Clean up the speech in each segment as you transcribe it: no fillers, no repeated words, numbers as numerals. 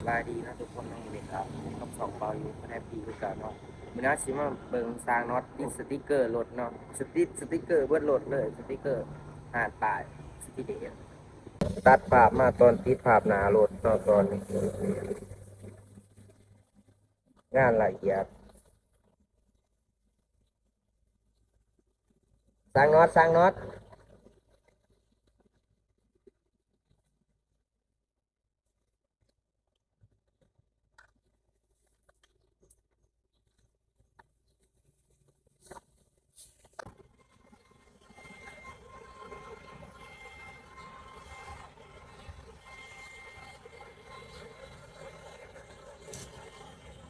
บายดีนะทุกคนน้องเด็กครับกับสองเบาอยู่แฮปปี้คือกันเนาะมื้อนี้สิมาเบิ่งสร้างน็อตติดสติกเกอร์รถเนาะสติกเกอร์เบิดรถเลยสติกเกอร์หาดป้ายสติเดชตัดภาพมาตอนติดภาพหน้ารถเนาะตอนนี้งานละเอียดสร้างน็อต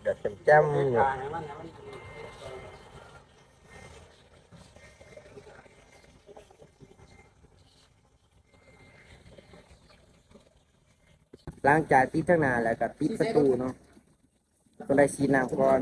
เดี๋ยวแจ่มๆอยู่หลังจากติดทั้งหน้าแล้วก็ติดประตูเนาะต้องได้สีน้ำก่อน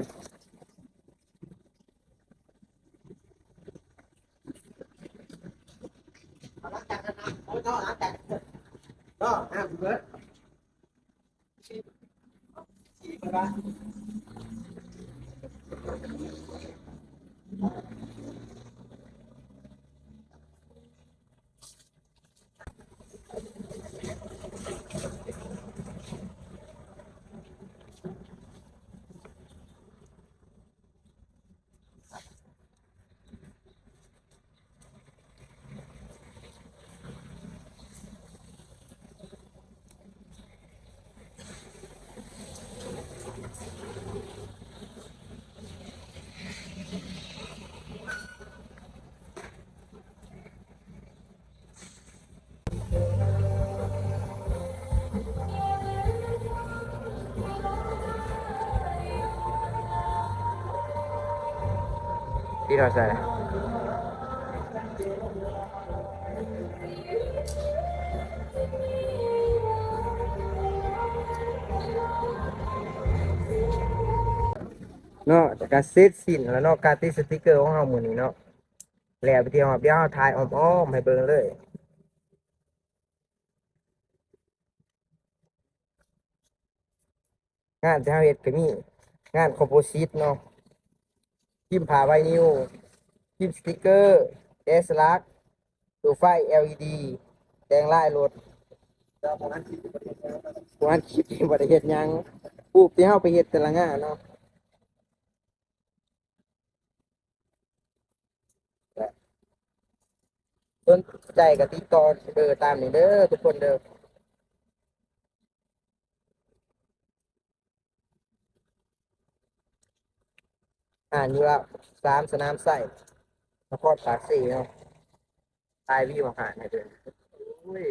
ที่เราใส่เนาะจากการเซตสินแล้วเนาะการติดสติกเกอร์ของเราหมือนี้เนาะแล้วไปเที่ยวเดี๋ยวเราถ่ายอ้อมๆให้เบิ่งเลยงานที่เราเฮ็ดก็มีงานคอมโพสิตเนาะพิมพ์ผ้าไวนิลพิมพ์สติกเกอร์แกะสลักตัวไฟ LED แต่งลายรถวานคิดที่บ่ได้เฮ็ดหยังรูปที่เฮาไปเฮ็ดแต่ละงานเนาะสนใจก็ติดต่อเบอร์ตามนี้เด้อทุกคนเด้ออยู่ละ3สนามไส้นครปากสีเนาะถ่ายวิวหารให้เด้อโอ้ย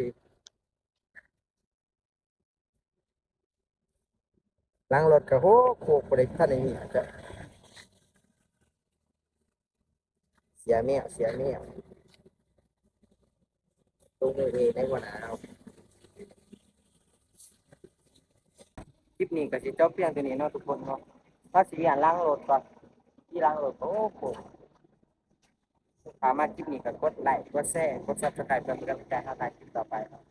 หลังรถก็โคกบ่ได้ทันได้มีก็เสียแมวลงมือเองได้บ่หนาวคลิปนี้ก็สิจบเพียงเท่านี้เนาะทุกคนเนาะถ้าสิอยากล้างรถก่อนที่ล้างรถโอ้โหสามารถคลิปนี้ก็กดไลค์กดแชร์กด Subscribe เพื่อเป็นกำลังใจให้ทางคลิปต่อไปครับ